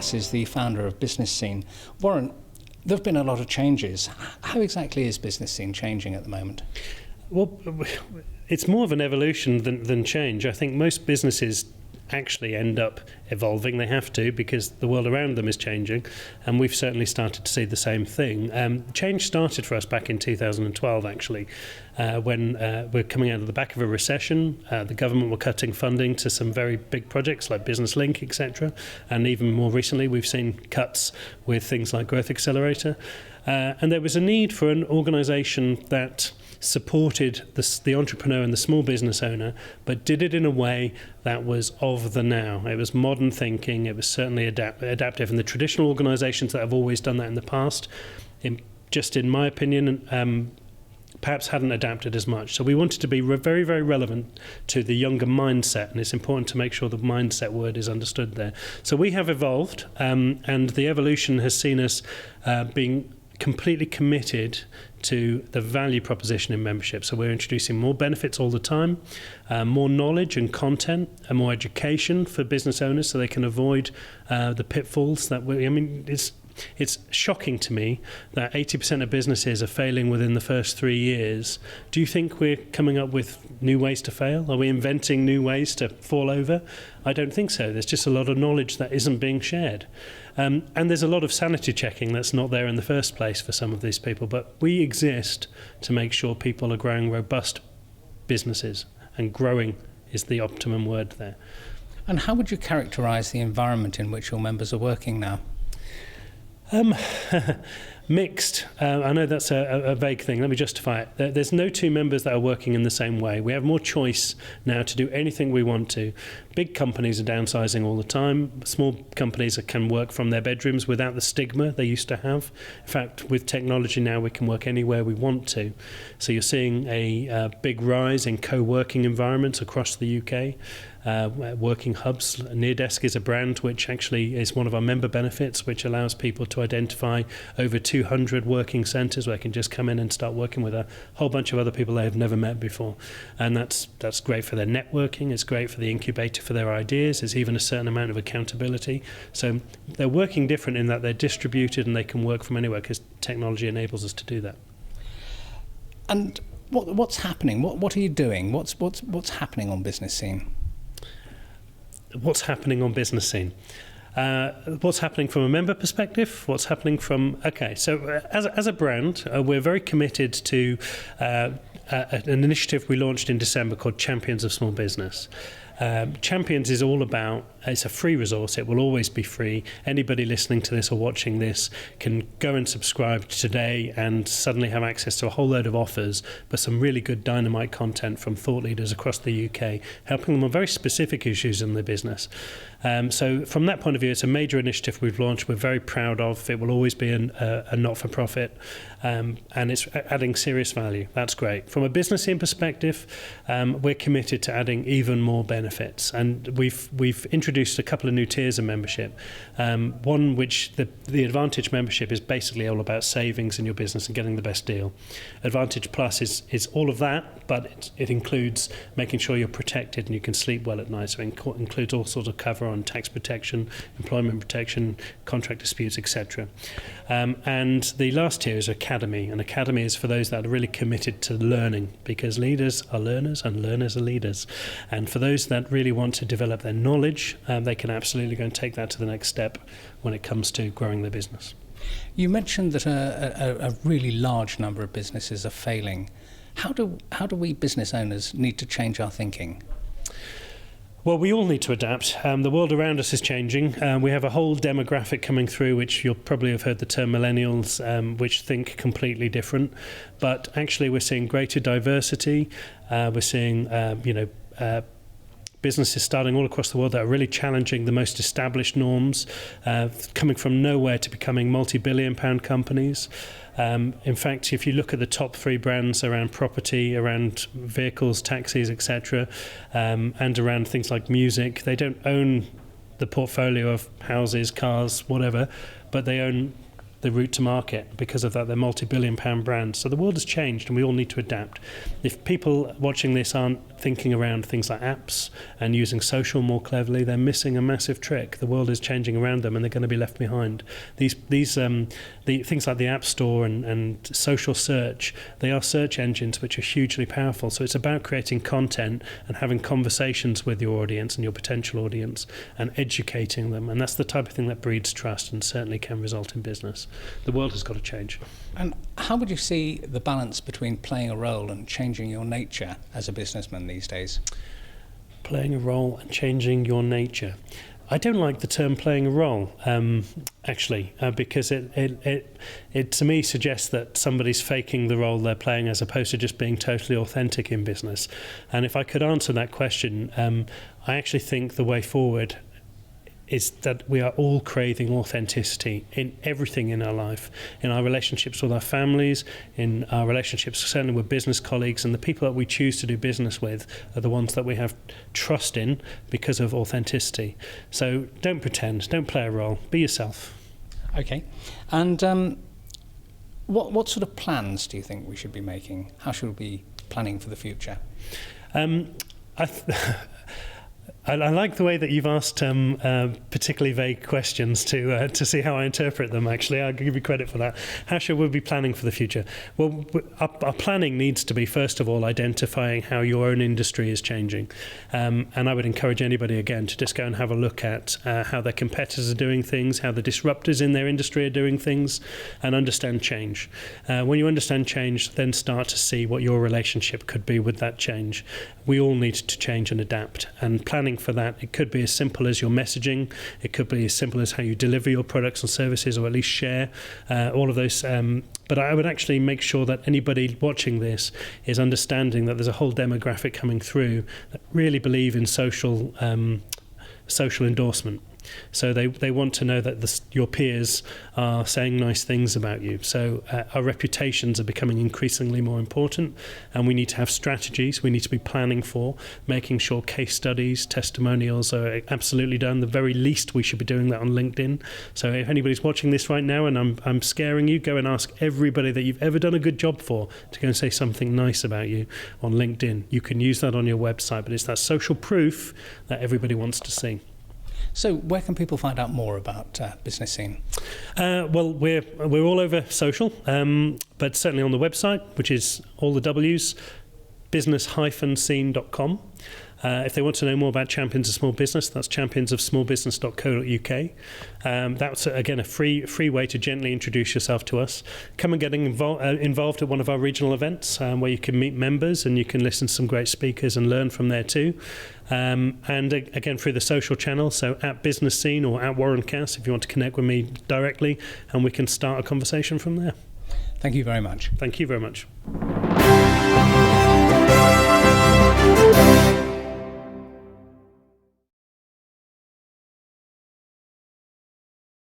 Bass is the founder of Business Scene. Warren, there have been a lot of changes. How exactly is Business Scene changing at the moment? Well, it's more of an evolution than change. I think most businesses actually end up evolving. They have to, because the world around them is changing, and we've certainly started to see the same thing. Change started for us back in 2012, actually, when we're coming out of the back of a recession. The government were cutting funding to some very big projects like Business Link, etc. And even more recently, we've seen cuts with things like Growth Accelerator. And there was a need for an organisation that supported the entrepreneur and the small business owner, but did it in a way that was of the now. It was modern thinking. It was certainly adaptive. And the traditional organisations that have always done that in the past, just in my opinion, perhaps hadn't adapted as much. So we wanted to be very, very relevant to the younger mindset, and it's important to make sure the mindset word is understood there. So we have evolved, and the evolution has seen us being completely committed to the value proposition in membership. So we're introducing more benefits all the time, more knowledge and content, and more education for business owners so they can avoid the pitfalls that it's shocking to me that 80% of businesses are failing within the first 3 years. Do you think we're coming up with new ways to fail? Are we inventing new ways to fall over? I don't think so. There's just a lot of knowledge that isn't being shared. And there's a lot of sanity checking that's not there in the first place for some of these people. But we exist to make sure people are growing robust businesses, and growing is the optimum word there. And how would you characterise the environment in which your members are working now? Mixed. I know that's a vague thing. Let me justify it. There's no two members that are working in the same way. We have more choice now to do anything we want to. Big companies are downsizing all the time. Small companies can work from their bedrooms without the stigma they used to have. In fact, with technology now, we can work anywhere we want to. So you're seeing a big rise in co-working environments across the UK. Working hubs. Neardesk is a brand which actually is one of our member benefits, which allows people to identify over 200 working centres where they can just come in and start working with a whole bunch of other people they have never met before. And that's great for their networking. It's great for the incubator for their ideas. There's even a certain amount of accountability. So they're working different in that they're distributed and they can work from anywhere because technology enables us to do that. And what's happening? What are you doing? What's happening on Business Scene? What's happening on Business Scene? What's happening from a member perspective? What's happening from... Okay, so as a brand, we're very committed to an initiative we launched in December called Champions of Small Business. Champions is all about, it's a free resource, it will always be free. Anybody listening to this or watching this can go and subscribe today and suddenly have access to a whole load of offers, but some really good dynamite content from thought leaders across the UK, helping them on very specific issues in their business. So from that point of view, it's a major initiative we've launched. We're very proud of. It will always be a not-for-profit, and it's adding serious value. That's great. From a business perspective, we're committed to adding even more benefits, and we've introduced a couple of new tiers of membership. One which the Advantage membership is basically all about savings in your business and getting the best deal. Advantage Plus is all of that, but it includes making sure you're protected and you can sleep well at night. So it includes all sorts of cover on tax protection, employment protection, contract disputes, etc. And the last tier is Academy, and Academy is for those that are really committed to learning, because leaders are learners and learners are leaders. And for those that really want to develop their knowledge, they can absolutely go and take that to the next step when it comes to growing their business. You mentioned that a really large number of businesses are failing. How do we business owners need to change our thinking? Well, we all need to adapt. The world around us is changing. We have a whole demographic coming through, which you'll probably have heard the term millennials, which think completely different. But actually, we're seeing greater diversity. We're seeing, businesses starting all across the world that are really challenging the most established norms, coming from nowhere to becoming multi-billion-pound companies. In fact, if you look at the top 3 brands around property, around vehicles, taxis, etc., and around things like music, they don't own the portfolio of houses, cars, whatever, but they own the route to market. Because of that, they're multi-billion-pound brands. So the world has changed and we all need to adapt. If people watching this aren't thinking around things like apps and using social more cleverly, they're missing a massive trick. The world is changing around them and they're going to be left behind. The things like the App Store and social search, they are search engines which are hugely powerful. So it's about creating content and having conversations with your audience and your potential audience and educating them. And that's the type of thing that breeds trust and certainly can result in business. The world has got to change. And how would you see the balance between playing a role and changing your nature as a businessman these days? Playing a role and changing your nature. I don't like the term playing a role, because it to me suggests that somebody's faking the role they're playing as opposed to just being totally authentic in business. And if I could answer that question, I actually think the way forward is that we are all craving authenticity in everything in our life, in our relationships with our families, in our relationships certainly with business colleagues, and the people that we choose to do business with are the ones that we have trust in because of authenticity. So don't pretend, don't play a role, be yourself. Okay. And what sort of plans do you think we should be making? How should we be planning for the future? I like the way that you've asked particularly vague questions to see how I interpret them, actually. I'll give you credit for that. How should we be planning for the future? Well, our planning needs to be, first of all, identifying how your own industry is changing. And I would encourage anybody, again, to just go and have a look at how their competitors are doing things, how the disruptors in their industry are doing things, and understand change. When you understand change, then start to see what your relationship could be with that change. We all need to change and adapt, and planning for that, it could be as simple as your messaging, it could be as simple as how you deliver your products and services, or at least share all of those. But I would actually make sure that anybody watching this is understanding that there's a whole demographic coming through that really believe in social endorsement. So they want to know that your peers are saying nice things about you. So our reputations are becoming increasingly more important, and we need to have strategies. We need to be planning for making sure case studies, testimonials are absolutely done. The very least we should be doing that on LinkedIn. So if anybody's watching this right now and I'm scaring you, go and ask everybody that you've ever done a good job for to go and say something nice about you on LinkedIn. You can use that on your website, but it's that social proof that everybody wants to see. So where can people find out more about Business Scene? Well, we're all over social, but certainly on the website, which is all the W's, business-scene.com. If they want to know more about Champions of Small Business, that's championsofsmallbusiness.co.uk. That's, again, a free way to gently introduce yourself to us. Come and get involved at one of our regional events where you can meet members and you can listen to some great speakers and learn from there too. And again, through the social channel, so at Business Scene or at Warren Cass, if you want to connect with me directly, and we can start a conversation from there. Thank you very much. Thank you very much.